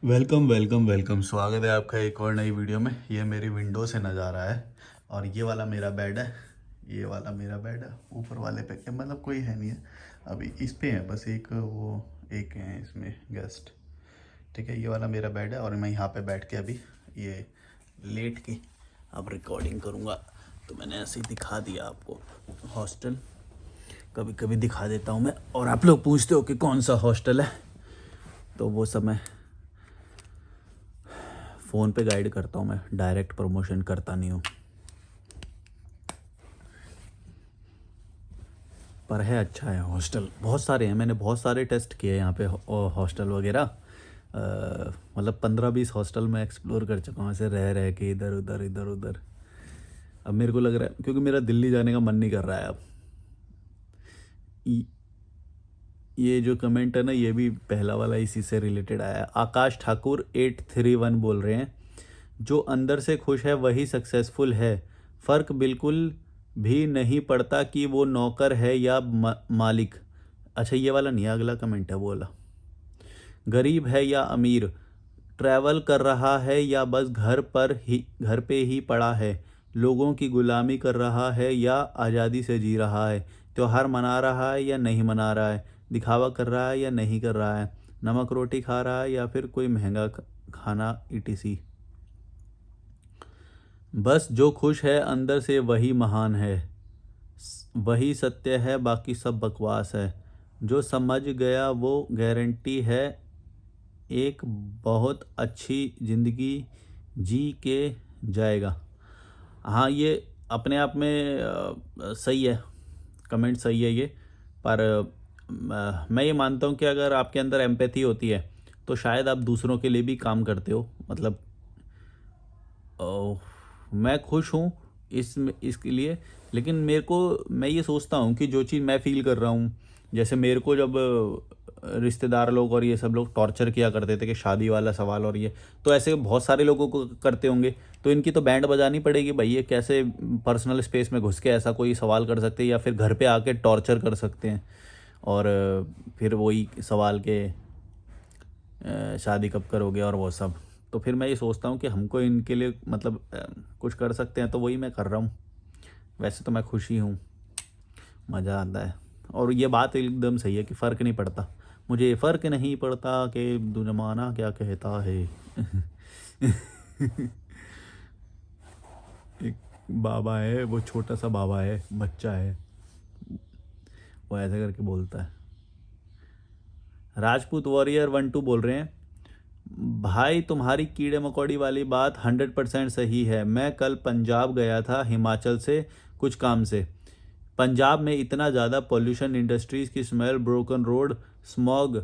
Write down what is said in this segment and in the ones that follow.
Welcome welcome welcome, स्वागत है आपका एक और नई वीडियो में। ये मेरी विंडो से नज़ारा है और ये वाला मेरा बेड है। ये वाला मेरा बेड है। ऊपर वाले पे मतलब कोई है नहीं है अभी, इस पे है बस एक वो, एक है इसमें गेस्ट। ठीक है, ये वाला मेरा बेड है और मैं यहाँ पे बैठ के अभी ये लेट के अब रिकॉर्डिंग करूँगा। तो मैंने ऐसे ही दिखा दिया आपको हॉस्टल। कभी कभी दिखा देता हूँ मैं, और आप लोग पूछते हो कि कौन सा हॉस्टल है, तो वो सब मैं फ़ोन पे गाइड करता हूँ, मैं डायरेक्ट प्रमोशन करता नहीं हूँ। पर है, अच्छा है हॉस्टल, बहुत सारे हैं, मैंने बहुत सारे टेस्ट किए यहाँ पे हॉस्टल वगैरह। मतलब 15-20 हॉस्टल में एक्सप्लोर कर चुका हूँ ऐसे रह रह के, इधर उधर इधर उधर। अब मेरे को लग रहा है, क्योंकि मेरा दिल्ली जाने का मन नहीं कर रहा है अब। य- ये जो कमेंट है ना, ये भी पहला वाला इसी से रिलेटेड आया है। आकाश ठाकुर 831 बोल रहे हैं, जो अंदर से खुश है वही सक्सेसफुल है। फ़र्क बिल्कुल भी नहीं पड़ता कि वो नौकर है या मालिक। अच्छा, ये वाला नहीं है, अगला कमेंट है वो वाला। गरीब है या अमीर, ट्रैवल कर रहा है या बस घर पे ही पड़ा है, लोगों की गुलामी कर रहा है या आज़ादी से जी रहा है, त्योहार मना रहा है या नहीं मना रहा है, दिखावा कर रहा है या नहीं कर रहा है, नमक रोटी खा रहा है या फिर कोई महंगा खाना ईटीसी। बस जो खुश है अंदर से वही महान है, वही सत्य है, बाकी सब बकवास है। जो समझ गया वो गारंटी है एक बहुत अच्छी ज़िंदगी जी के जाएगा। हाँ, ये अपने आप में सही है, कमेंट सही है ये। पर मैं ये मानता हूँ कि अगर आपके अंदर एम्पैथी होती है तो शायद आप दूसरों के लिए भी काम करते हो। मतलब मैं खुश हूँ इसके लिए, लेकिन मैं ये सोचता हूँ कि जो चीज़ मैं फ़ील कर रहा हूँ, जैसे मेरे को जब रिश्तेदार लोग और ये सब लोग टॉर्चर किया करते थे कि शादी वाला सवाल और ये, तो ऐसे बहुत सारे लोगों को करते होंगे। तो इनकी तो बैंड बजानी पड़ेगी भाई, ये कैसे पर्सनल स्पेस में घुस के ऐसा कोई सवाल कर सकते हैं या फिर घर पे आके टॉर्चर कर सकते हैं। और फिर वही सवाल के शादी कब करोगे और वो सब। तो फिर मैं ये सोचता हूँ कि हमको इनके लिए मतलब कुछ कर सकते हैं, तो वही मैं कर रहा हूँ। वैसे तो मैं खुश ही हूँ, मज़ा आता है। और ये बात एकदम सही है कि फ़र्क नहीं पड़ता, मुझे फ़र्क नहीं पड़ता कि ज़माना क्या कहता है। एक बाबा है, वो छोटा सा बाबा है, बच्चा है, वो ऐसे करके बोलता है। राजपूत वॉरियर 12 बोल रहे हैं, भाई तुम्हारी कीड़े मकोड़ी वाली बात 100% सही है। मैं कल पंजाब गया था हिमाचल से कुछ काम से। पंजाब में इतना ज़्यादा पोल्यूशन, इंडस्ट्रीज़ की स्मेल, ब्रोकन रोड, स्मॉग,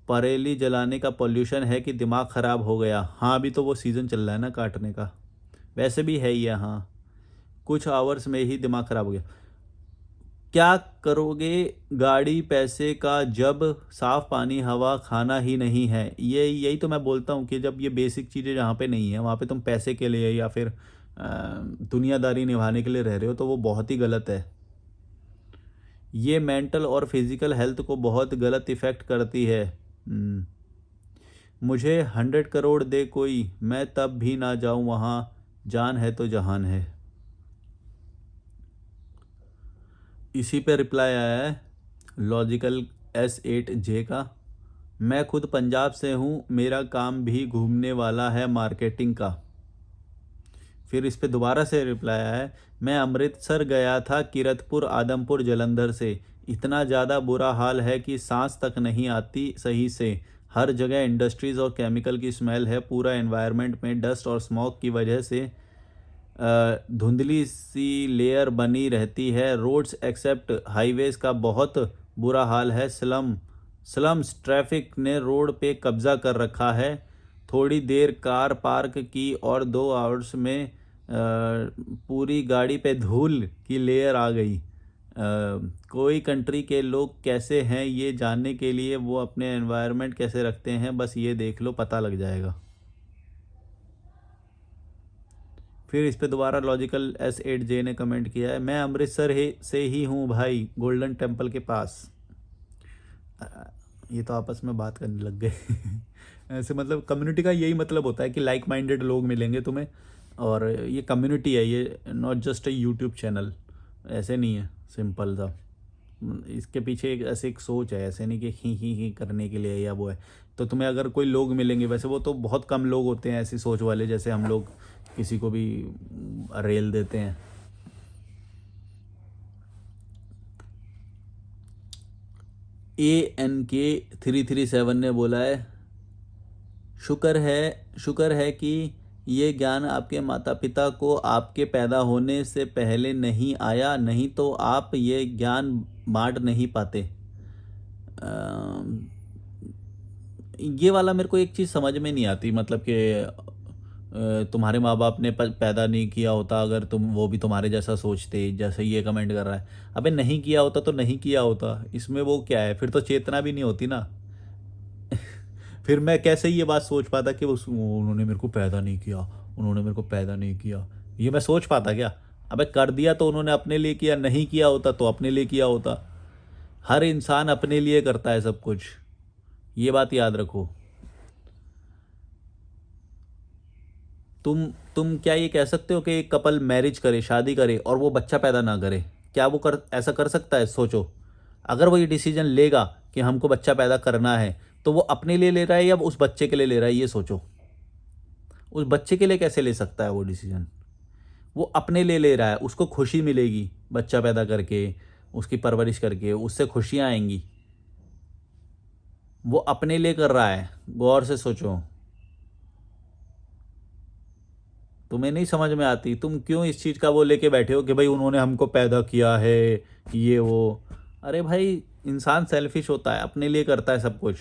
परेली जलाने का पोल्यूशन है कि दिमाग ख़राब हो गया। हाँ, अभी तो वो सीज़न चल रहा है ना काटने का, वैसे भी है ही है। हाँ, कुछ आवर्स में ही दिमाग ख़राब हो गया। क्या करोगे गाड़ी पैसे का जब साफ पानी, हवा, खाना ही नहीं है। ये यही तो मैं बोलता हूँ कि जब ये बेसिक चीज़ें जहाँ पे नहीं है, वहाँ पे तुम पैसे के लिए या फिर दुनियादारी निभाने के लिए रह रहे हो, तो वो बहुत ही गलत है। ये मेंटल और फिज़िकल हेल्थ को बहुत गलत इफ़ेक्ट करती है। मुझे 100 करोड़ दे कोई, मैं तब भी ना जाऊँ वहाँ, जान है तो जहान है। इसी पे रिप्लाई आया है लॉजिकल S8J का। मैं खुद पंजाब से हूँ, मेरा काम भी घूमने वाला है, मार्केटिंग का। फिर इस पे दोबारा से रिप्लाई आया है, मैं अमृतसर गया था, किरतपुर, आदमपुर, जलंधर से। इतना ज़्यादा बुरा हाल है कि सांस तक नहीं आती सही से। हर जगह इंडस्ट्रीज़ और केमिकल की स्मेल है, पूरा एनवायरनमेंट में डस्ट और स्मॉग की वजह से धुंधली सी लेयर बनी रहती है। रोड्स एक्सेप्ट हाईवेज का बहुत बुरा हाल है। स्लम्स ट्रैफिक ने रोड पे कब्जा कर रखा है। थोड़ी देर कार पार्क की और 2 आवर्स में पूरी गाड़ी पे धूल की लेयर आ गई। कोई कंट्री के लोग कैसे हैं ये जानने के लिए वो अपने एनवायरनमेंट कैसे रखते हैं, बस ये देख लो, पता लग जाएगा। फिर इस पे दोबारा लॉजिकल S8J ने कमेंट किया है, मैं अमृतसर से ही हूँ भाई, गोल्डन टेम्पल के पास। ये तो आपस में बात करने लग गए। ऐसे मतलब कम्युनिटी का यही मतलब होता है कि लाइक माइंडेड लोग मिलेंगे तुम्हें, और ये कम्युनिटी है, ये not just a YouTube channel. ऐसे नहीं है सिंपल सा, इसके पीछे एक ऐसे एक सोच है, ऐसे नहीं कि ही करने के लिए या वो है। तो तुम्हें अगर कोई लोग मिलेंगे, वैसे वो तो बहुत कम लोग होते हैं ऐसी सोच वाले, जैसे हम लोग किसी को भी रेल देते हैं। ANK337 ने बोला है, शुक्र है कि ये ज्ञान आपके माता पिता को आपके पैदा होने से पहले नहीं आया, नहीं तो आप ये ज्ञान बांट नहीं पाते। अम, ये वाला मेरे को एक चीज़ समझ में नहीं आती, मतलब कि तुम्हारे माँ बाप ने पैदा नहीं किया होता अगर तुम, वो भी तुम्हारे जैसा सोचते, जैसे ये कमेंट कर रहा है। अबे नहीं किया होता तो नहीं किया होता, इसमें वो क्या है, फिर तो चेतना भी नहीं होती ना। फिर मैं कैसे ये बात सोच पाता कि उन्होंने मेरे को पैदा नहीं किया, उन्होंने मेरे को पैदा नहीं किया, ये मैं सोच पाता क्या? अबे कर दिया तो उन्होंने अपने लिए किया, नहीं किया होता तो अपने लिए किया होता। हर इंसान अपने लिए करता है सब कुछ, ये बात याद रखो। तुम क्या ये कह सकते हो कि एक कपल मैरिज करे, शादी करे और वो बच्चा पैदा ना करे? क्या वो ऐसा कर सकता है? सोचो, अगर वो ये डिसीजन लेगा कि हमको बच्चा पैदा करना है, तो वो अपने लिए ले रहा है या उस बच्चे के लिए ले रहा है? ये सोचो। उस बच्चे के लिए कैसे ले सकता है वो डिसीजन? वो अपने लिए ले रहा है, उसको खुशी मिलेगी बच्चा पैदा करके, उसकी परवरिश करके उससे खुशियां आएंगी। वो अपने लिए कर रहा है, गौर से सोचो। तुम्हें नहीं समझ में आती? तुम क्यों इस चीज़ का वो लेके बैठे हो कि भाई उन्होंने हमको पैदा किया है, ये वो। अरे भाई, इंसान सेल्फिश होता है, अपने लिए करता है सब कुछ।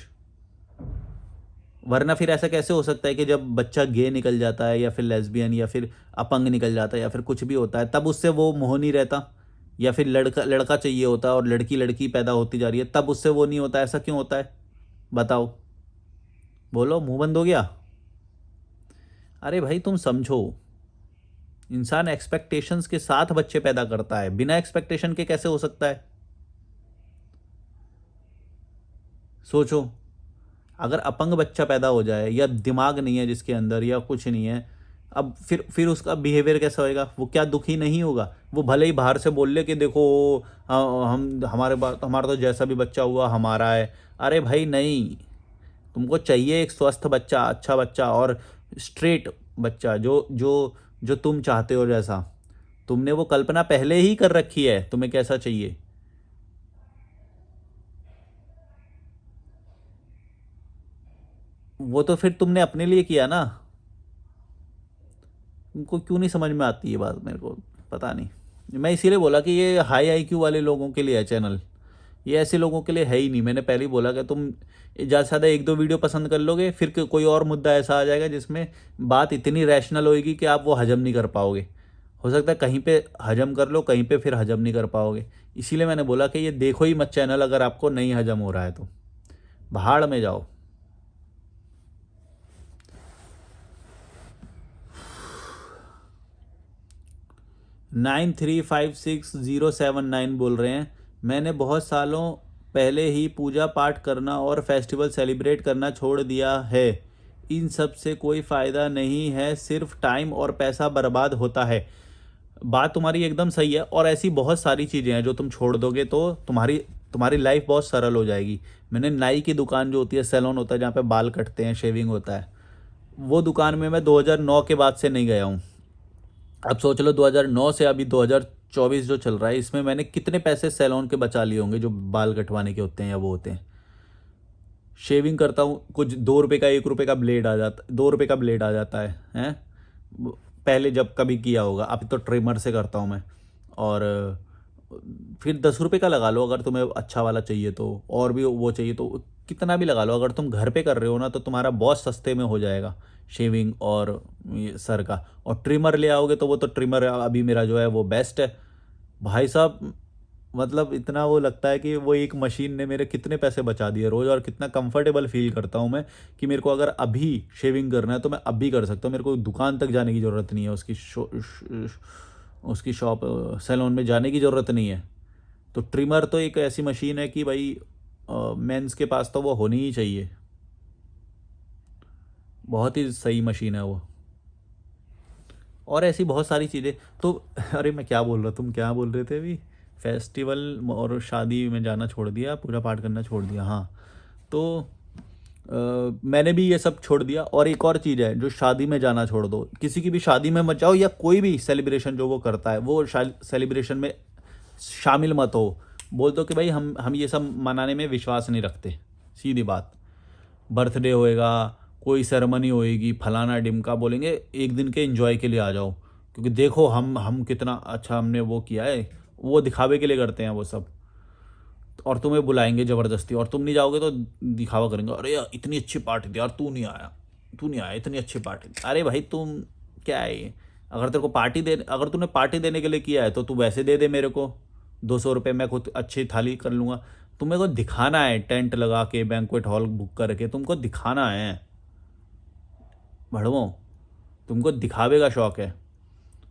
वरना फिर ऐसा कैसे हो सकता है कि जब बच्चा गे निकल जाता है या फिर लेस्बियन या फिर अपंग निकल जाता है या फिर कुछ भी होता है, तब उससे वो मोह नहीं रहता? या फिर लड़का लड़का चाहिए होता है और लड़की लड़की पैदा होती जा रही है, तब उससे वो नहीं होता? ऐसा क्यों होता है? बताओ, बोलो, मुंह बंद हो गया? अरे भाई तुम समझो, इंसान एक्सपेक्टेशंस के साथ बच्चे पैदा करता है, बिना एक्सपेक्टेशन के कैसे हो सकता है? सोचो, अगर अपंग बच्चा पैदा हो जाए या दिमाग नहीं है जिसके अंदर या कुछ नहीं है, अब फिर उसका बिहेवियर कैसा होएगा? वो क्या दुखी नहीं होगा? वो भले ही बाहर से बोल ले कि देखो हम हमारे बात, हमारा तो जैसा भी बच्चा हुआ हमारा है। अरे भाई नहीं, तुमको चाहिए एक स्वस्थ बच्चा, अच्छा बच्चा और स्ट्रेट बच्चा, जो जो जो तुम चाहते हो जैसा। तुमने वो कल्पना पहले ही कर रखी है, तुम्हें कैसा चाहिए। वो तो फिर तुमने अपने लिए किया ना। तुमको क्यों नहीं समझ में आती ये बात, मेरे को पता नहीं। मैं इसीलिए बोला कि ये हाई आईक्यू वाले लोगों के लिए है चैनल, ये ऐसे लोगों के लिए है ही नहीं। मैंने पहले ही बोला कि तुम ज़्यादा से ज़्यादा एक दो वीडियो पसंद कर लोगे, फिर कोई और मुद्दा ऐसा आ जाएगा जिसमें बात इतनी रैशनल होएगी कि आप वो हजम नहीं कर पाओगे। हो सकता है कहीं पे हजम कर लो, कहीं पे फिर हजम नहीं कर पाओगे। इसीलिए मैंने बोला कि ये देखो ही मत चैनल, अगर आपको नहीं हजम हो रहा है तो भाड़ में जाओ। 9356 079 बोल रहे हैं, मैंने बहुत सालों पहले ही पूजा पाठ करना और फेस्टिवल सेलिब्रेट करना छोड़ दिया है। इन सब से कोई फ़ायदा नहीं है, सिर्फ टाइम और पैसा बर्बाद होता है। बात तुम्हारी एकदम सही है, और ऐसी बहुत सारी चीज़ें हैं जो तुम छोड़ दोगे तो तुम्हारी तुम्हारी लाइफ बहुत सरल हो जाएगी। मैंने नाई की दुकान जो होती है, सैलून होता है जहाँ पे बाल कटते हैं, शेविंग होता है, वो दुकान में मैं 2009 के बाद से नहीं गया हूँ। अब सोच लो 2009 से अभी 2024 जो चल रहा है, इसमें मैंने कितने पैसे सैलून के बचा लिए होंगे, जो बाल कटवाने के होते हैं या वो होते हैं। शेविंग करता हूँ, कुछ 2 रुपये का, 1 रुपये का ब्लेड आ जाता, 2 रुपये का ब्लेड आ जाता है हैं। पहले जब कभी किया होगा, अभी तो ट्रिमर से करता हूँ मैं। और फिर 10 रुपये का लगा लो अगर तुम्हें अच्छा वाला चाहिए तो, और भी वो चाहिए तो कितना भी लगा लो। अगर तुम घर पे कर रहे हो ना, तो तुम्हारा बहुत सस्ते में हो जाएगा शेविंग और ये सर का। और ट्रिमर ले आओगे तो वो तो ट्रिमर अभी मेरा जो है वो बेस्ट है भाई साहब। मतलब इतना वो लगता है कि वो एक मशीन ने मेरे कितने पैसे बचा दिए रोज़, और कितना कंफर्टेबल फील करता हूँ मैं कि मेरे को अगर अभी शेविंग करना है तो मैं अभी कर सकता हूँ। मेरे को दुकान तक जाने की ज़रूरत नहीं है, उसकी शॉप सैलून में जाने की ज़रूरत नहीं है। तो ट्रिमर तो एक ऐसी मशीन है कि भाई मेंस के पास तो वो होनी ही चाहिए। बहुत ही सही मशीन है वो। और ऐसी बहुत सारी चीज़ें तो अरे मैं क्या बोल रहा, तुम क्या बोल रहे थे अभी? फेस्टिवल और शादी में जाना छोड़ दिया, पूजा पाठ करना छोड़ दिया, हाँ। तो मैंने भी ये सब छोड़ दिया। और एक और चीज़ है, जो शादी में जाना छोड़ दो, किसी की भी शादी में मत जाओ, या कोई भी सेलिब्रेशन जो वो करता है वो सेलिब्रेशन में शामिल मत हो। बोल दो कि भाई हम ये सब मनाने में विश्वास नहीं रखते, सीधी बात। बर्थडे होएगा, कोई सेरेमनी होएगी, फलाना डिमका, बोलेंगे एक दिन के एंजॉय के लिए आ जाओ, क्योंकि देखो हम कितना अच्छा हमने वो किया है। वो दिखावे के लिए करते हैं वो सब। और तुम्हें बुलाएंगे ज़बरदस्ती, और तुम नहीं जाओगे तो दिखावा करेंगे, अरे यार इतनी अच्छी पार्टी थी यार, तू नहीं आया, इतनी अच्छी पार्टी थी। अरे भाई तुम क्या है ये? अगर तेरे को अगर तूने पार्टी देने के लिए किया है तो तू वैसे दे दे मेरे को, 200 रुपये मैं खुद अच्छी थाली कर लूँगा। तुम्हें को दिखाना है, टेंट लगा के बैंक्वेट हॉल बुक करके तुमको दिखाना है भड़वों, तुमको दिखावे का शौक है।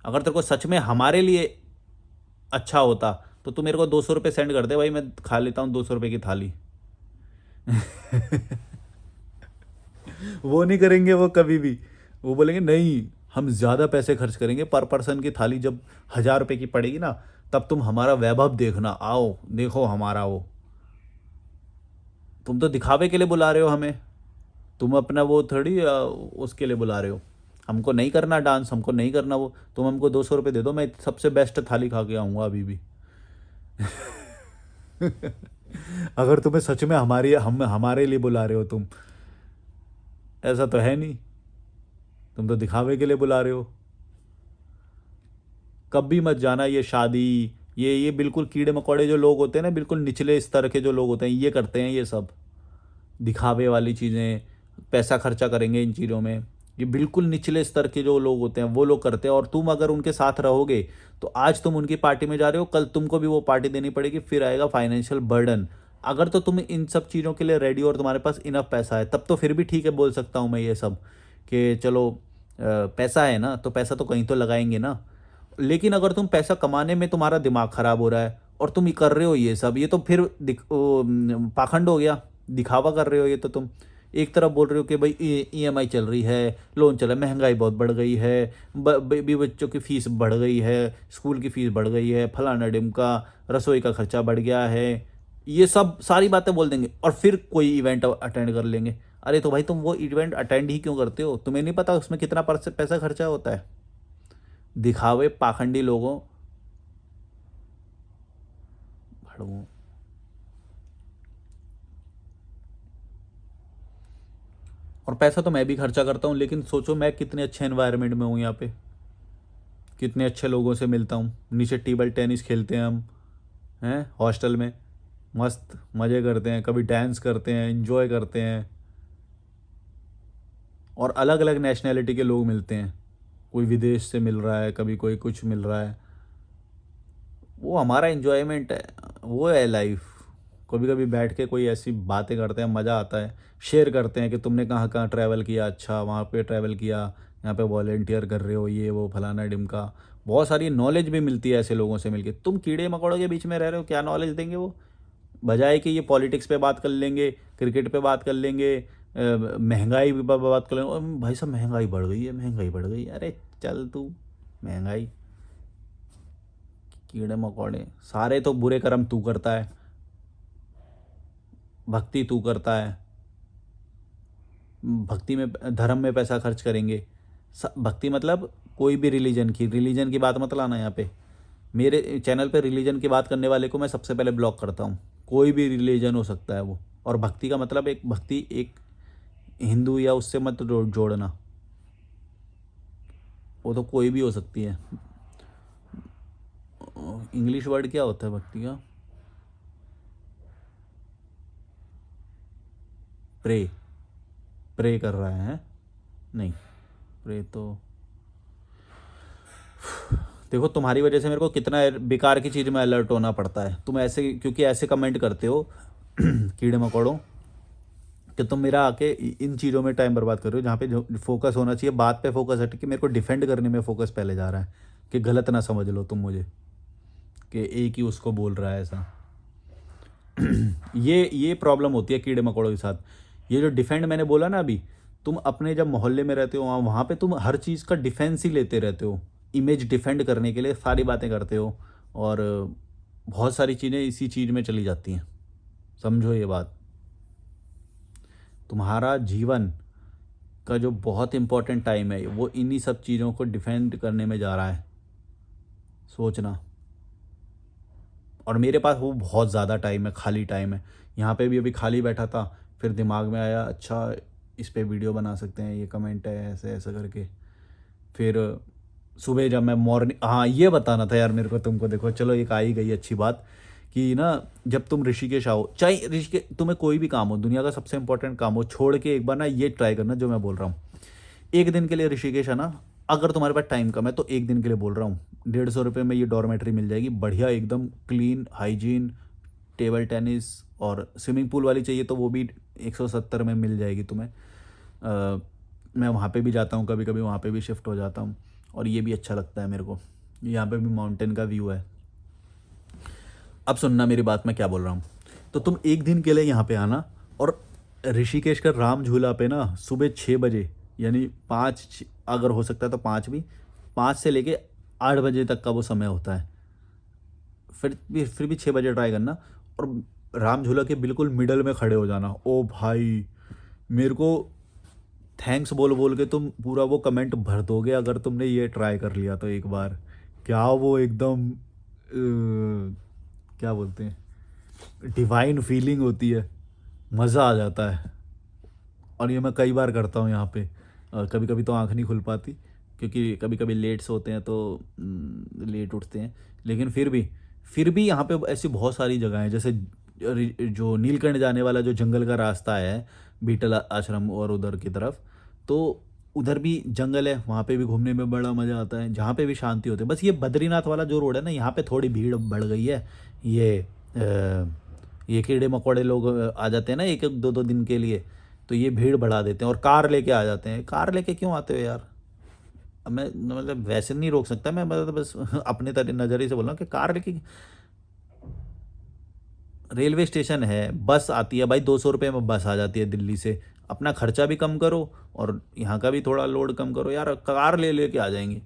अगर तेरे को सच में हमारे लिए अच्छा होता तो तू मेरे को 200 रुपये सेंड कर दे, भाई मैं खा लेता हूँ 200 रुपये की थाली। वो नहीं करेंगे वो कभी भी। वो बोलेंगे नहीं, हम ज़्यादा पैसे खर्च करेंगे, पर पर्सन की थाली जब 1000 रुपये की पड़ेगी ना, तब तुम हमारा वैभव देखना, आओ देखो हमारा वो। तुम तो दिखावे के लिए बुला रहे हो हमें, तुम अपना वो थोड़ी उसके लिए बुला रहे हो। हमको नहीं करना डांस, हमको नहीं करना वो, तुम हमको 200 रुपये दे दो, मैं सबसे बेस्ट थाली खा के आऊँगा अभी भी। अगर तुम्हें सच में हमारे लिए बुला रहे हो तुम, ऐसा तो है नहीं, तुम तो दिखावे के लिए बुला रहे हो। कभी मत जाना ये शादी, ये बिल्कुल कीड़े मकोड़े जो लोग होते हैं ना, बिल्कुल निचले स्तर के जो लोग होते हैं, ये करते हैं ये सब दिखावे वाली चीज़ें, पैसा खर्चा करेंगे इन चीज़ों में। ये बिल्कुल निचले स्तर के जो लोग होते हैं वो लोग करते हैं। और तुम अगर उनके साथ रहोगे तो आज तुम उनकी पार्टी में जा रहे हो, कल तुमको भी वो पार्टी देनी पड़ेगी, फिर आएगा फाइनेंशियल बर्डन। अगर तो तुम इन सब चीज़ों के लिए रेडी हो और तुम्हारे पास इनफ पैसा है, तब तो फिर भी ठीक है, बोल सकता हूँ मैं ये सब कि चलो पैसा है ना, तो पैसा तो कहीं तो लगाएंगे ना। लेकिन अगर तुम पैसा कमाने में तुम्हारा दिमाग ख़राब हो रहा है और तुम ये कर रहे हो ये सब, ये तो फिर पाखंड हो गया, दिखावा कर रहे हो ये तो तुम। एक तरफ बोल रहे हो कि भाई ईएमआई चल रही है, लोन चला, महंगाई बहुत बढ़ गई है, बेबी बच्चों की फ़ीस बढ़ गई है, स्कूल की फ़ीस बढ़ गई है, फलाना डिमका, रसोई का खर्चा बढ़ गया है, ये सब सारी बातें बोल देंगे और फिर कोई इवेंट अटेंड कर लेंगे। अरे तो भाई तुम वो इवेंट अटेंड ही क्यों करते हो? तुम्हें नहीं पता उसमें कितना पैसा खर्चा होता है? दिखावे पाखंडी लोगों, भड़वों। और पैसा तो मैं भी खर्चा करता हूँ, लेकिन सोचो मैं कितने अच्छे एनवायरनमेंट में हूँ यहाँ पे, कितने अच्छे लोगों से मिलता हूँ। नीचे टेबल टेनिस खेलते हैं हम, हैं हॉस्टल में, मस्त मज़े करते हैं, कभी डांस करते हैं, एंजॉय करते हैं। और अलग अलग नेशनैलिटी के लोग मिलते हैं, कोई विदेश से मिल रहा है, कभी कोई कुछ मिल रहा है। वो हमारा एंजॉयमेंट है, वो है लाइफ। कभी कभी बैठ के कोई ऐसी बातें करते हैं, मज़ा आता है। शेयर करते हैं कि तुमने कहाँ कहाँ ट्रैवल किया, अच्छा वहाँ पे ट्रैवल किया, यहाँ पे वॉलेंटियर कर रहे हो, ये वो फलाना डिमका। बहुत सारी नॉलेज भी मिलती है ऐसे लोगों से मिलके। तुम कीड़े मकोड़ों के बीच में रह रहे हो, क्या नॉलेज देंगे वो? बजाय कि ये पॉलिटिक्स पे बात कर लेंगे, क्रिकेट पे बात कर लेंगे, महंगाई पे बात कर लेंगे, और भाई साहब महंगाई बढ़ गई है, महंगाई बढ़ गई है। अरे चल तू, महंगाई, कीड़े मकोड़े सारे तो बुरे कर्म तू करता है, भक्ति तू करता है। भक्ति में, धर्म में पैसा खर्च करेंगे। भक्ति मतलब कोई भी रिलीजन की बात मत लाना यहाँ पे। मेरे चैनल पे रिलीजन की बात करने वाले को मैं सबसे पहले ब्लॉक करता हूँ। कोई भी रिलीजन हो सकता है वो। और भक्ति का मतलब एक भक्ति, एक हिंदू या उससे मत जोड़ना, वो तो कोई भी हो सकती है। इंग्लिश वर्ड क्या होता है भक्ति का? प्रे, प्रे कर रहा है? नहीं, प्रे तो देखो तुम्हारी वजह से मेरे को कितना बेकार की चीज़ में अलर्ट होना पड़ता है। तुम ऐसे, क्योंकि ऐसे कमेंट करते हो कीड़े मकोड़ों, कि तुम मेरा आके इन चीज़ों में टाइम बर्बाद कर रहे हो, जहाँ पे जो फोकस होना चाहिए बात पे फोकस हट के मेरे को डिफेंड करने में फोकस पहले जा रहा है। कि गलत ना समझ लो तुम मुझे कि एक ही उसको बोल रहा है ऐसा। ये प्रॉब्लम होती है कीड़े मकोड़ों के साथ। ये जो डिफेंड मैंने बोला ना अभी, तुम अपने जब मोहल्ले में रहते हो वहाँ पे तुम हर चीज़ का डिफेंस ही लेते रहते हो, इमेज डिफेंड करने के लिए सारी बातें करते हो, और बहुत सारी चीज़ें इसी चीज़ में चली जाती हैं। समझो ये बात, तुम्हारा जीवन का जो बहुत इंपॉर्टेंट टाइम है वो इन्हीं सब चीज़ों को डिफेंड करने में जा रहा है, सोचना। और मेरे पास वो बहुत ज़्यादा टाइम है, खाली टाइम है। यहाँ पे भी अभी खाली बैठा था, फिर दिमाग में आया अच्छा इस पे वीडियो बना सकते हैं, ये कमेंट है ऐसे ऐसा करके। फिर सुबह जब मैं मॉर्निंग, हाँ ये बताना था यार मेरे को तुमको, देखो चलो एक आ ही गई अच्छी बात कि ना, जब तुम ऋषिकेश आओ, चाहे ऋषिकेश तुम्हें कोई भी काम हो, दुनिया का सबसे इंपॉर्टेंट काम हो, छोड़ के एक बार ना ये ट्राई करना जो मैं बोल रहा हूँ। एक दिन के लिए ऋषिकेश है ना, अगर तुम्हारे पास टाइम कम है तो एक दिन के लिए बोल रहा हूँ, 150 रुपये में ये डॉर्मेट्री मिल जाएगी बढ़िया एकदम क्लीन हाइजीन, टेबल टेनिस, और स्विमिंग पूल वाली चाहिए तो वो भी 170 में मिल जाएगी तुम्हें। मैं वहाँ पे भी जाता हूँ कभी कभी, वहाँ पे भी शिफ्ट हो जाता हूँ, और ये भी अच्छा लगता है मेरे को। यहाँ पे भी माउंटेन का व्यू है। अब सुनना मेरी बात, मैं क्या बोल रहा हूँ। तो तुम एक दिन के लिए यहाँ पे आना, और ऋषिकेश का राम झूला पे ना सुबह 6 बजे, यानी 5, अगर हो सकता है तो 5 भी, 5 से लेके 8 बजे तक का वो समय होता है। फिर भी 6 बजे ट्राई करना, और राम झूला के बिल्कुल मिडल में खड़े हो जाना। ओ भाई, मेरे को थैंक्स बोल बोल के तुम पूरा वो कमेंट भर दोगे अगर तुमने ये ट्राई कर लिया तो एक बार। क्या वो एकदम क्या बोलते हैं, डिवाइन फीलिंग होती है, मज़ा आ जाता है। और ये मैं कई बार करता हूँ यहाँ पे। कभी कभी तो आंख नहीं खुल पाती, क्योंकि कभी कभी लेट सोते हैं तो लेट उठते हैं, लेकिन फिर भी यहाँ पे ऐसी बहुत सारी जगह हैं, जैसे जो नीलकंठ जाने वाला जो जंगल का रास्ता है, बीटल आश्रम और उधर की तरफ, तो उधर भी जंगल है, वहाँ पे भी घूमने में बड़ा मज़ा आता है, जहाँ पे भी शांति होती है। बस ये बद्रीनाथ वाला जो रोड है ना, यहाँ पे थोड़ी भीड़ बढ़ गई है। ये कीड़े मकोड़े लोग आ जाते हैं ना एक एक दो दो दिन के लिए, तो ये भीड़ बढ़ा देते हैं, और कार लेके आ जाते हैं। कार लेके क्यों आते हो यार? अब मैं मतलब वैसे नहीं रोक सकता मैं, मतलब बस अपने तरह नज़रिए से बोल रहा हूँ कि कार लेके, रेलवे स्टेशन है, बस आती है भाई, 200 रुपये में बस आ जाती है दिल्ली से। अपना खर्चा भी कम करो और यहाँ का भी थोड़ा लोड कम करो यार, कार ले लेके आ जाएंगे।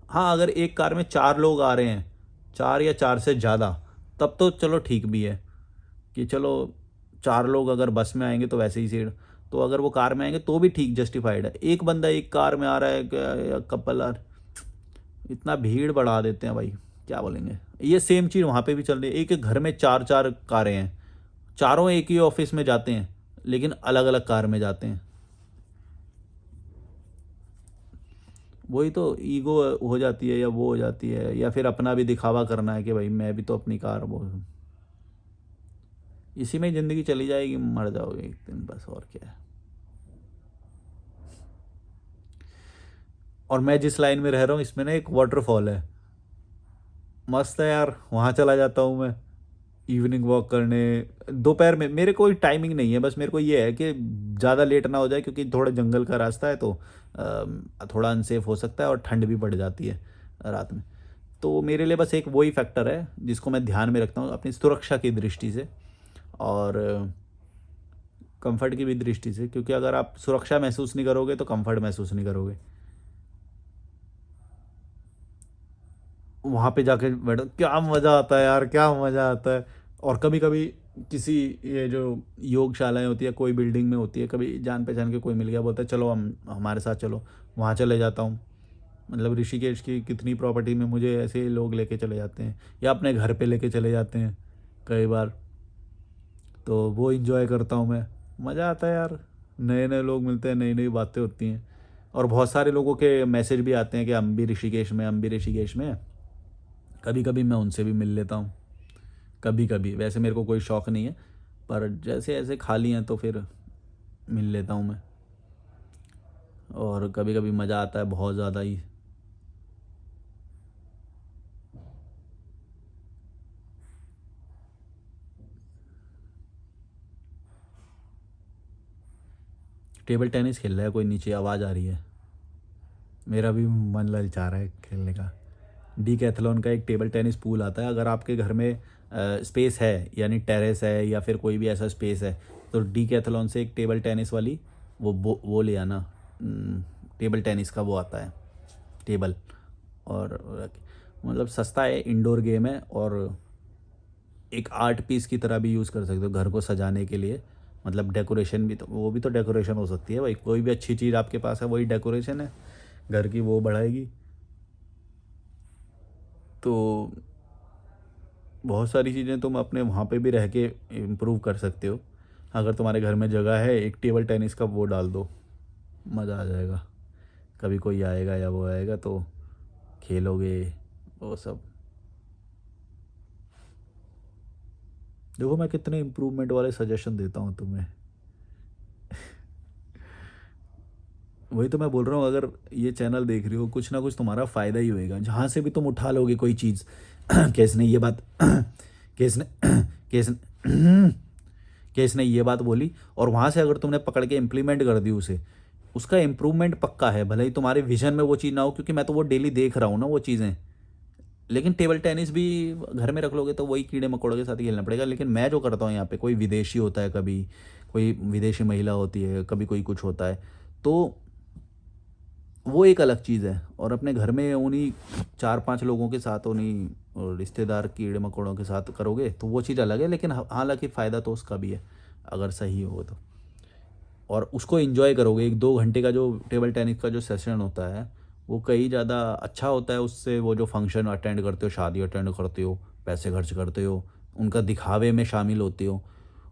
हाँ, अगर एक कार में 4 लोग आ रहे हैं, 4 या 4 से ज़्यादा, तब तो चलो ठीक भी है कि चलो 4 लोग अगर बस में आएंगे तो वैसे ही सीट, तो अगर वो कार में आएंगे तो भी ठीक, जस्टिफाइड है। एक बंदा एक कार में आ रहा है या कपल आ, इतना भीड़ बढ़ा देते हैं भाई, क्या बोलेंगे। ये सेम चीज़ वहाँ पे भी चल रही है, एक एक घर में 4 4 कारें हैं, चारों एक ही ऑफिस में जाते हैं लेकिन अलग अलग कार में जाते हैं। वही तो ईगो हो जाती है, या वो हो जाती है, या फिर अपना भी दिखावा करना है कि भाई मैं भी तो अपनी कार वो, इसी में ज़िंदगी चली जाएगी, मर जाओगे एक दिन बस, और क्या है। और मैं जिस लाइन में रह रहा हूँ इसमें ना एक वाटरफॉल है, मस्त है यार, वहाँ चला जाता हूँ मैं इवनिंग वॉक करने। दोपहर में मेरे कोई टाइमिंग नहीं है, बस मेरे को ये है कि ज़्यादा लेट ना हो जाए, क्योंकि थोड़ा जंगल का रास्ता है तो थोड़ा अनसेफ हो सकता है, और ठंड भी बढ़ जाती है रात में। तो मेरे लिए बस एक वही फैक्टर है जिसको मैं ध्यान में रखता हूँ अपनी सुरक्षा की दृष्टि से, और कंफर्ट की भी दृष्टि से, क्योंकि अगर आप सुरक्षा महसूस नहीं करोगे तो कंफर्ट महसूस नहीं करोगे। वहाँ पे जाके बैठो, क्या मज़ा आता है यार, क्या मज़ा आता है। और कभी कभी किसी, ये जो योगशालाएं होती है कोई बिल्डिंग में होती है, कभी जान पहचान के कोई मिल गया, बोलता है चलो हम हमारे साथ चलो, वहाँ चले जाता हूँ। मतलब ऋषिकेश की कितनी प्रॉपर्टी में मुझे ऐसे लोग लेके चले जाते हैं, या अपने घर पे लेके चले जाते हैं कई बार, तो वो इंजॉय करता हूँ मैं। मज़ा आता है यार, नए नए लोग मिलते हैं, नई नई बातें होती हैं, और बहुत सारे लोगों के मैसेज भी आते हैं कि हम भी ऋषिकेश में, हम भी ऋषिकेश में। कभी कभी मैं उनसे भी मिल लेता हूँ, कभी कभी, वैसे मेरे को कोई शौक़ नहीं है, पर जैसे ऐसे खाली हैं तो फिर मिल लेता हूँ मैं। और कभी कभी मज़ा आता है बहुत ज़्यादा ही। टेबल टेनिस खेल रहा है कोई, नीचे आवाज़ आ रही है, मेरा भी मन ललचा रहा है खेलने का। डीकैथलॉन का एक टेबल टेनिस पूल आता है, अगर आपके घर में स्पेस है, यानी टेरेस है या फिर कोई भी ऐसा स्पेस है, तो डीकैथलॉन से एक टेबल टेनिस वाली वो ले आना, टेबल टेनिस का वो आता है टेबल। और मतलब सस्ता है, इंडोर गेम है, और एक आर्ट पीस की तरह भी यूज़ कर सकते हो घर को सजाने के लिए। मतलब डेकोरेशन भी, तो वो भी तो डेकोरेशन हो सकती है भाई, कोई भी अच्छी चीज़ आपके पास है वही डेकोरेशन है घर की, वो बढ़ाएगी। तो बहुत सारी चीज़ें तुम अपने वहाँ पे भी रह के इम्प्रूव कर सकते हो। अगर तुम्हारे घर में जगह है, एक टेबल टेनिस का वो डाल दो, मज़ा आ जाएगा। कभी कोई आएगा या वो आएगा तो खेलोगे वो सब। देखो मैं कितने इम्प्रूवमेंट वाले सजेशन देता हूँ तुम्हें। वही तो मैं बोल रहा हूँ, अगर ये चैनल देख रही हो, कुछ ना कुछ तुम्हारा फ़ायदा ही होएगा, जहाँ से भी तुम उठा लोगे कोई चीज़। केस ने ये बात केस ने केस ने केस ने ये बात बोली, और वहाँ से अगर तुमने पकड़ के इम्प्लीमेंट कर दी उसे, उसका इम्प्रूवमेंट पक्का है। भले ही तुम्हारे विजन में वो चीज़ ना हो, क्योंकि मैं तो वो डेली देख रहा हूँ ना वो चीज़ें। लेकिन टेबल टेनिस भी घर में रख लोगे तो वही कीड़े मकोड़ों के साथ ही खेलना पड़ेगा। लेकिन मैं जो करता हूँ यहाँ पे, कोई विदेशी होता है, कभी कोई विदेशी महिला होती है, कभी कोई कुछ होता है, तो वो एक अलग चीज़ है। और अपने घर में उन्हीं 4-5 लोगों के साथ, उन्हीं और रिश्तेदार कीड़े मकोड़ों के साथ करोगे तो वो चीज़ अलग है। लेकिन हालांकि फ़ायदा तो उसका भी है अगर सही हो तो। और उसको एंजॉय करोगे, 1-2 घंटे का जो टेबल टेनिस का जो सेशन होता है, वो कहीं ज़्यादा अच्छा होता है उससे। वो जो फंक्शन अटेंड करते हो, शादी अटेंड करते हो, पैसे खर्च करते हो, उनका दिखावे में शामिल होते हो।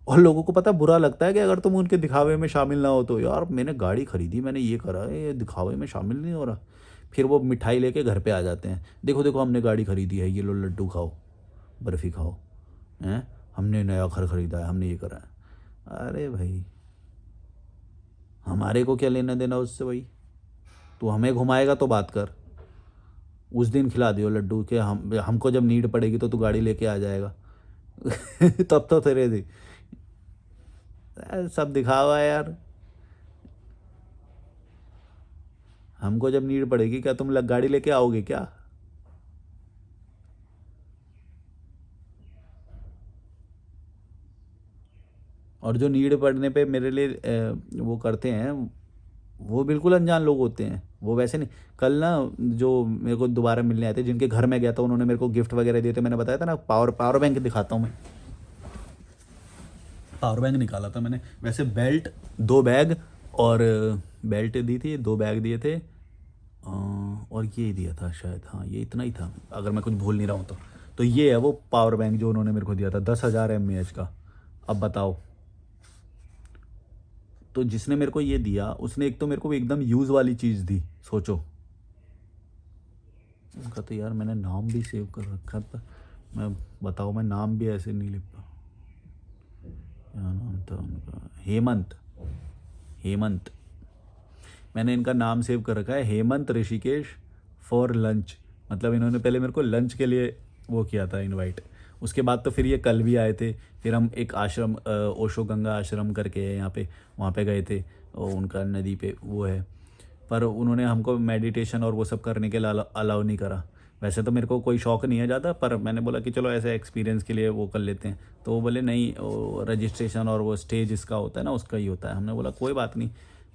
और लोगों को पता बुरा लगता है कि अगर तुम उनके दिखावे में शामिल ना हो, तो यार मैंने गाड़ी खरीदी, मैंने ये करा है, ये दिखावे में शामिल नहीं हो रहा। फिर वो मिठाई लेके घर पे आ जाते हैं, देखो देखो हमने गाड़ी खरीदी है, ये लो लड्डू खाओ, बर्फ़ी खाओ, हैं, हमने नया घर खरीदा है, हमने ये करा है। अरे भाई, हमारे को क्या लेना देना उससे भाई। तू हमें घुमाएगा तो बात कर, उस दिन खिला दियो लड्डू के, हमको जब नीड पड़ेगी तो तू गाड़ी लेके आ जाएगा। तब तो तेरे थी सब दिखावा है यार। हमको जब नीड पड़ेगी, क्या तुम गाड़ी लेके आओगे क्या? और जो नीड पड़ने पे मेरे लिए वो करते हैं, वो बिल्कुल अनजान लोग होते हैं, वो वैसे नहीं। कल ना, जो मेरे को दोबारा मिलने आए थे, जिनके घर मैं गया था, उन्होंने मेरे को गिफ्ट वगैरह दिए थे। मैंने बताया था ना, पावर पावर बैंक दिखाता हूँ मैं। पावर बैंक निकाला था मैंने, वैसे बेल्ट, 2 बैग, और बेल्ट दी थी, 2 बैग दिए थे, और ये दिया था शायद, हाँ ये इतना ही था अगर मैं कुछ भूल नहीं रहा हूँ तो। ये है वो पावर बैंक जो उन्होंने मेरे को दिया था, 10,000 mAh का। अब बताओ, तो जिसने मेरे को ये दिया, उसने एक तो मेरे को एकदम यूज़ वाली चीज़ दी, सोचो। उनका तो यार मैंने नाम भी सेव कर रखा था, मैं बताओ, मैं नाम भी ऐसे नहीं लिख पा। क्या नाम था उनका? हेमंत। हेमंत। मैंने इनका नाम सेव कर रखा है, हेमंत ऋषिकेश फॉर लंच। मतलब इन्होंने पहले मेरे को लंच के लिए वो किया था इनवाइट। उसके बाद तो फिर ये कल भी आए थे। फिर हम एक आश्रम, ओशो गंगा आश्रम करके है यहाँ पे, वहाँ पे गए थे, और उनका नदी पे वो है। पर उन्होंने हमको मेडिटेशन और वो सब करने के लिए अलाउ नहीं करा। वैसे तो मेरे को कोई शौक़ नहीं है ज़्यादा, पर मैंने बोला कि चलो ऐसे एक्सपीरियंस के लिए वो कर लेते हैं। तो वो बोले नहीं, वो रजिस्ट्रेशन और वो स्टेज इसका होता है ना, उसका ही होता है। हमने बोला कोई बात नहीं।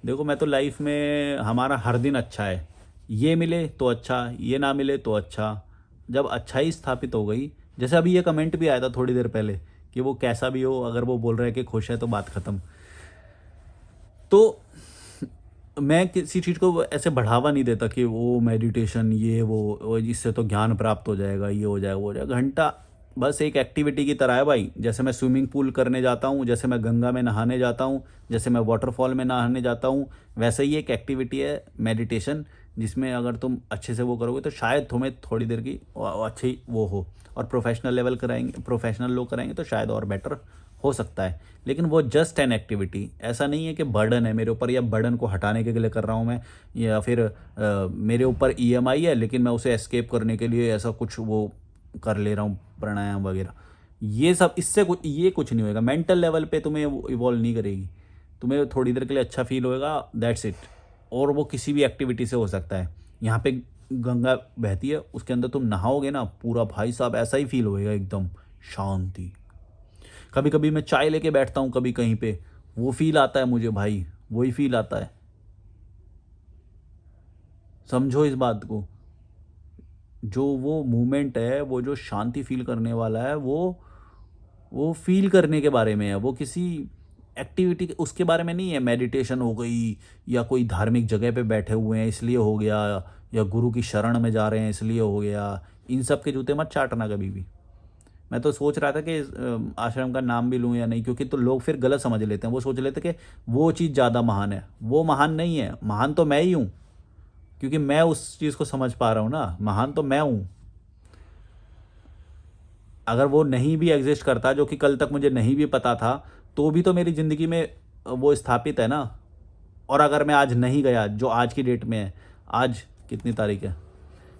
देखो मैं तो लाइफ में हमारा हर दिन अच्छा है, ये मिले तो अच्छा, ये ना मिले तो अच्छा। जब अच्छाई स्थापित हो गई, जैसे अभी ये कमेंट भी आया था थोड़ी देर पहले, कि वो कैसा भी हो, अगर वो बोल रहे हैं कि खुश है तो बात ख़त्म। तो मैं किसी चीज़ को ऐसे बढ़ावा नहीं देता कि वो मेडिटेशन, ये वो इससे तो ज्ञान प्राप्त हो जाएगा, ये हो जाएगा, वो हो जाएगा। घंटा बस एक एक्टिविटी की तरह है भाई। जैसे मैं स्विमिंग पूल करने जाता हूँ, जैसे मैं गंगा में नहाने जाता हूँ, जैसे मैं वाटरफॉल में नहाने जाता हूँ, वैसे ही एक एक्टिविटी है मेडिटेशन, जिसमें अगर तुम अच्छे से वो करोगे तो शायद तुम्हें थोड़ी देर की अच्छी वो हो। और प्रोफेशनल लेवल कराएंगे, प्रोफेशनल लोग कराएंगे तो शायद और बेटर हो सकता है। लेकिन वो जस्ट एन एक्टिविटी, ऐसा नहीं है कि बर्डन है मेरे ऊपर, या बर्डन को हटाने के लिए कर रहा हूँ मैं, या फिर मेरे ऊपर ईएमआई है लेकिन मैं उसे एस्केप करने के लिए ऐसा कुछ वो कर ले रहा हूँ, प्राणायाम वगैरह। ये सब इससे कुछ, ये कुछ नहीं होएगा। मेंटल लेवल पे तुम्हें इवॉल्व नहीं करेगी। तुम्हें थोड़ी देर के लिए अच्छा फील होएगा, दैट्स इट। और वो किसी भी एक्टिविटी से हो सकता है। यहाँ पे गंगा बहती है, उसके अंदर तुम नहाओगे ना, पूरा भाई साहब ऐसा ही फील होएगा, एकदम शांति। कभी कभी मैं चाय लेके बैठता हूँ कभी कहीं पे, वो फील आता है मुझे भाई, वही फील आता है। समझो इस बात को। जो वो मोमेंट है, वो जो शांति फील करने वाला है, वो फील करने के बारे में है। वो किसी एक्टिविटी के उसके बारे में नहीं है। मेडिटेशन हो गई, या कोई धार्मिक जगह पे बैठे हुए हैं इसलिए हो गया, या गुरु की शरण में जा रहे हैं इसलिए हो गया। इन सब के जूते मत चाटना कभी भी। मैं तो सोच रहा था कि आश्रम का नाम भी लूँ या नहीं, क्योंकि तो लोग फिर गलत समझ लेते हैं। वो सोच लेते हैं कि वो चीज़ ज़्यादा महान है। वो महान नहीं है, महान तो मैं ही हूँ, क्योंकि मैं उस चीज़ को समझ पा रहा हूँ ना। महान तो मैं हूँ। अगर वो नहीं भी एग्जिस्ट करता, जो कि कल तक मुझे नहीं भी पता था, तो भी तो मेरी ज़िंदगी में वो स्थापित है ना। और अगर मैं आज नहीं गया, जो आज की डेट में है, आज कितनी तारीख है,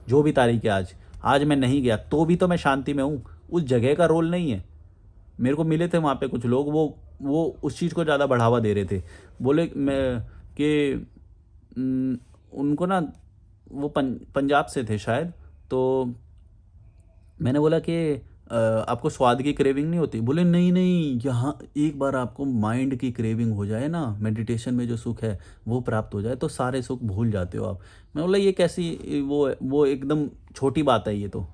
जो भी तारीख है आज, आज मैं नहीं गया तो भी तो मैं शांति में हूँ। उस जगह का रोल नहीं है। मेरे को मिले थे वहाँ पे कुछ लोग, वो उस चीज़ को ज़्यादा बढ़ावा दे रहे थे। बोले मैं कि उनको ना, वो पंजाब से थे शायद। तो मैंने बोला कि आपको स्वाद की क्रेविंग नहीं होती? बोले नहीं नहीं, यहाँ एक बार आपको माइंड की क्रेविंग हो जाए ना, मेडिटेशन में जो सुख है वो प्राप्त हो जाए, तो सारे सुख भूल जाते हो आप। मैं बोला ये कैसी वो एकदम छोटी बात है ये तो।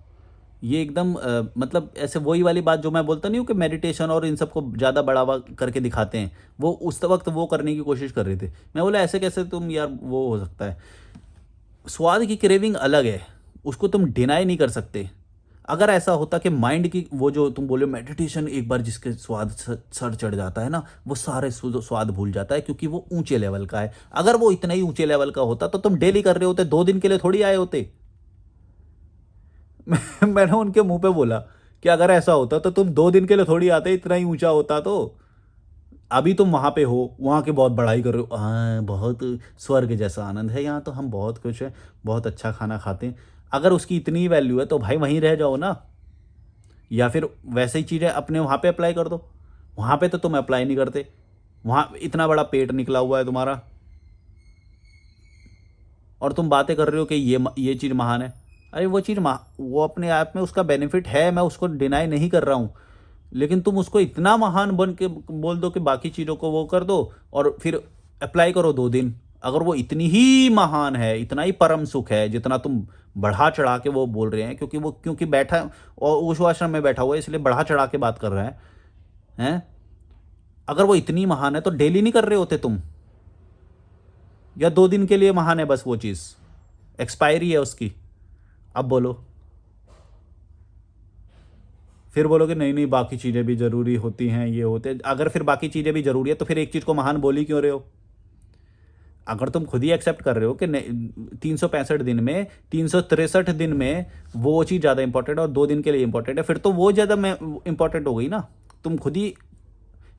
ये एकदम मतलब ऐसे वही वाली बात जो मैं बोलता नहीं हूँ कि मेडिटेशन और इन सबको ज़्यादा बढ़ावा करके दिखाते हैं, वो उस वक्त वो करने की कोशिश कर रहे थे। मैं बोला ऐसे कैसे तुम यार, वो हो सकता है। स्वाद की क्रेविंग अलग है, उसको तुम डिनाई नहीं कर सकते। अगर ऐसा होता कि माइंड की वो जो तुम बोले मेडिटेशन, एक बार जिसके स्वाद सर चढ़ जाता है ना, वो सारे स्वाद भूल जाता है, क्योंकि वो ऊंचे लेवल का है। अगर वो इतना ही ऊंचे लेवल का होता तो तुम डेली कर रहे होते, 2 दिन के लिए थोड़ी आए होते। मैंने उनके मुंह पे बोला कि अगर ऐसा होता तो तुम 2 दिन के लिए थोड़ी आते, इतना ही ऊंचा होता तो। अभी तुम वहां पे हो, वहां की बहुत बड़ाई कर रहे हो, हाँ बहुत स्वर्ग जैसा आनंद है यहाँ तो, हम बहुत खुश हैं, बहुत अच्छा खाना खाते हैं। अगर उसकी इतनी वैल्यू है तो भाई वहीं रह जाओ ना, या फिर वैसे ही चीज़ें अपने वहाँ पे अप्लाई कर दो। वहाँ पे तो तुम अप्लाई नहीं करते। वहाँ इतना बड़ा पेट निकला हुआ है तुम्हारा, और तुम बातें कर रहे हो कि ये चीज़ महान है। अरे वो चीज़ वो अपने आप में उसका बेनिफिट है, मैं उसको डिनाई नहीं कर रहा हूँ। लेकिन तुम उसको इतना महान बन के बोल दो कि बाकी चीज़ों को वो कर दो, और फिर अप्लाई करो 2 दिन। अगर वो इतनी ही महान है, इतना ही परम सुख है जितना तुम बढ़ा चढ़ा के वो बोल रहे हैं, क्योंकि बैठा और उस आश्रम में बैठा हुआ है इसलिए बढ़ा चढ़ा के बात कर रहा है, हैं? अगर वो इतनी महान है तो डेली नहीं कर रहे होते तुम? या 2 दिन के लिए महान है बस वो चीज़, एक्सपायरी है उसकी? अब बोलो। फिर बोलोगे नहीं नहीं, बाकी चीज़ें भी ज़रूरी होती हैं, ये होते हैं। अगर फिर बाकी चीज़ें भी ज़रूरी है तो फिर एक चीज़ को महान बोल ही क्यों रहे हो? अगर तुम खुद ही एक्सेप्ट कर रहे हो कि 365 दिन में, 363 दिन में वो चीज़ ज़्यादा इंपॉर्टेंट है और 2 दिन के लिए इंपॉर्टेंट है, फिर तो वो ज़्यादा इंपॉर्टेंट हो गई ना। तुम खुद ही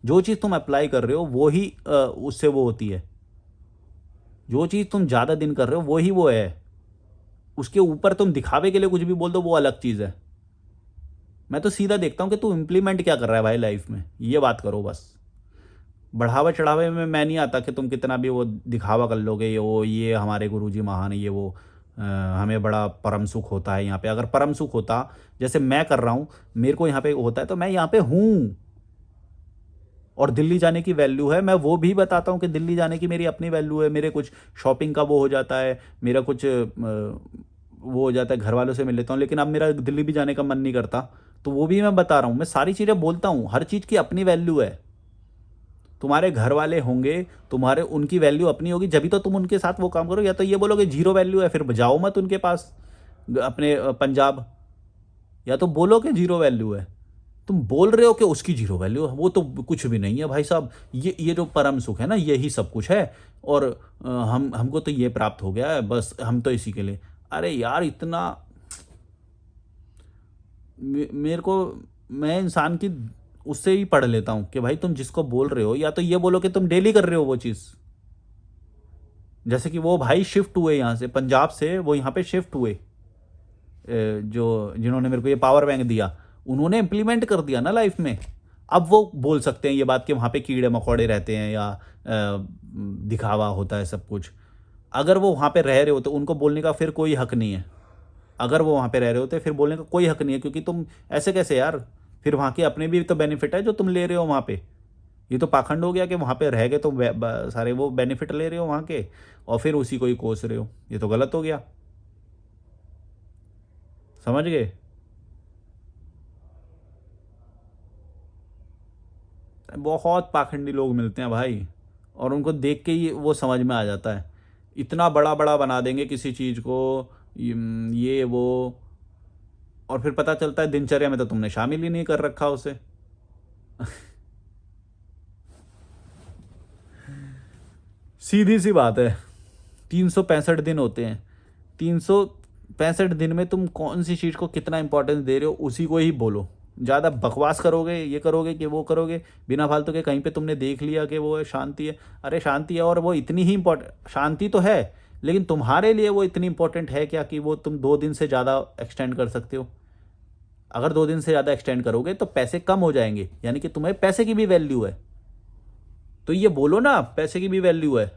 जो चीज़ तुम अप्लाई कर रहे हो वो ही उससे वो होती है। जो चीज़ तुम ज़्यादा दिन कर रहे हो वो ही वो है। उसके ऊपर तुम दिखावे के लिए कुछ भी बोल दो, वो अलग चीज़ है। मैं तो सीधा देखता हूँ कि तू इम्प्लीमेंट क्या कर रहा है भाई लाइफ में, ये बात करो बस। बढ़ावा चढ़ावे में मैं नहीं आता कि तुम कितना भी वो दिखावा कर लोगे, ये हमारे गुरुजी महान है, ये वो हमें बड़ा परम सुख होता है यहाँ पे। अगर परम सुख होता जैसे मैं कर रहा हूँ, मेरे को यहाँ पे होता है, तो मैं यहाँ पे हूँ। और दिल्ली जाने की वैल्यू है, मैं वो भी बताता हूँ कि दिल्ली जाने की मेरी अपनी वैल्यू है। मेरे कुछ शॉपिंग का वो हो जाता है, मेरा कुछ वो हो जाता है, घर वालों से मिल लेता हूँ, लेकिन अब मेरा दिल्ली भी जाने का मन नहीं करता, तो वो भी मैं बता रहा हूँ। मैं सारी चीज़ें बोलता हूँ, हर चीज़ की अपनी वैल्यू है। तुम्हारे घर वाले होंगे, तुम्हारे उनकी वैल्यू अपनी होगी, जब भी तो तुम उनके साथ वो काम करो। या तो ये बोलोगे जीरो वैल्यू है, फिर जाओ मत उनके पास अपने पंजाब। या तो बोलो कि जीरो वैल्यू है। तुम बोल रहे हो कि उसकी जीरो वैल्यू है, वो तो कुछ भी नहीं है भाई साहब। ये जो परम सुख है ना, यही सब कुछ है। और हमको तो ये प्राप्त हो गया है, बस हम तो इसी के लिए। अरे यार इतना मेरे को, मैं इंसान की उससे ही पढ़ लेता हूँ कि भाई तुम जिसको बोल रहे हो, या तो ये बोलो कि तुम डेली कर रहे हो वो चीज़। जैसे कि वो भाई शिफ्ट हुए यहाँ से, पंजाब से वो यहाँ पे शिफ्ट हुए, जो जिन्होंने मेरे को ये पावर बैंक दिया, उन्होंने इम्प्लीमेंट कर दिया ना लाइफ में। अब वो बोल सकते हैं ये बात कि वहाँ पे कीड़े मकोड़े रहते हैं, या दिखावा होता है सब कुछ। अगर वो वहाँ पे रह रहे होते, उनको बोलने का फिर कोई हक नहीं है। अगर वो वहाँ पे रह रहे होते फिर बोलने का कोई हक नहीं है, क्योंकि तुम ऐसे कैसे यार, फिर वहाँ के अपने भी तो बेनिफिट है जो तुम ले रहे हो वहाँ पे। ये तो पाखंड हो गया कि वहाँ पे रह के तो सारे वो बेनिफिट ले रहे हो वहाँ के, और फिर उसी को ही कोस रहे हो। ये तो गलत हो गया। समझ गए? बहुत पाखंडी लोग मिलते हैं भाई, और उनको देख के ही वो समझ में आ जाता है। इतना बड़ा बड़ा बना देंगे किसी चीज़ को, ये वो, और फिर पता चलता है दिनचर्या में तो तुमने शामिल ही नहीं कर रखा उसे। सीधी सी बात है। 365 दिन होते हैं। 365 दिन में तुम कौन सी चीज़ को कितना इंपॉर्टेंस दे रहे हो, उसी को ही बोलो। ज़्यादा बकवास करोगे, ये करोगे कि वो करोगे, बिना फालतू के कहीं पे तुमने देख लिया कि वो है शांति है। अरे शांति है, और वो इतनी ही इंपॉर्टेंट शांति तो है, लेकिन तुम्हारे लिए वो इतनी इंपॉर्टेंट है क्या कि वो तुम 2 दिन से ज़्यादा एक्सटेंड कर सकते हो? अगर 2 दिन से ज़्यादा एक्सटेंड करोगे तो पैसे कम हो जाएंगे, यानी कि तुम्हें पैसे की भी वैल्यू है। तो ये बोलो ना, पैसे की भी वैल्यू है।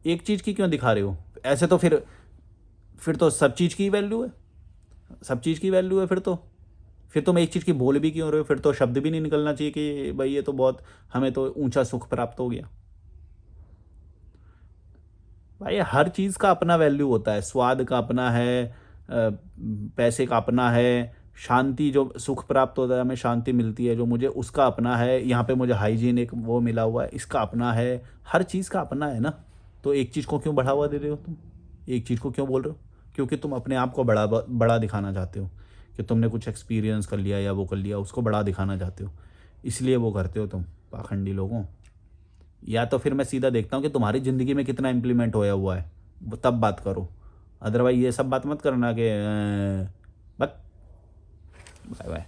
एक चीज़ की क्यों दिखा रहे हो? ऐसे तो फिर तो सब चीज़ की वैल्यू है। सब चीज़ की वैल्यू है फिर तुम एक चीज़ की बोल भी क्यों रहे हो? फिर तो शब्द भी नहीं निकलना चाहिए कि भाई ये तो बहुत, हमें तो ऊंचा सुख प्राप्त हो गया। भाई हर चीज़ का अपना वैल्यू होता है, स्वाद का अपना है, पैसे का अपना है, शांति जो सुख प्राप्त होता है, हमें शांति मिलती है जो मुझे, उसका अपना है। यहाँ पे मुझे हाइजीन एक वो मिला हुआ है, इसका अपना है। हर चीज़ का अपना है ना। तो एक चीज़ को क्यों बढ़ावा दे रहे हो तुम? एक चीज़ को क्यों बोल रहे हो? क्योंकि तुम अपने आप को बड़ा बड़ा दिखाना चाहते हो कि तुमने कुछ एक्सपीरियंस कर लिया या वो कर लिया, उसको बड़ा दिखाना चाहते हो, इसलिए वो करते हो तुम, पाखंडी लोगों। या तो फिर मैं सीधा देखता हूँ कि तुम्हारी ज़िंदगी में कितना इम्प्लीमेंट होया हुआ है, तब बात करो। अदरवाइज ये सब बात मत करना कि बस। Bye bye.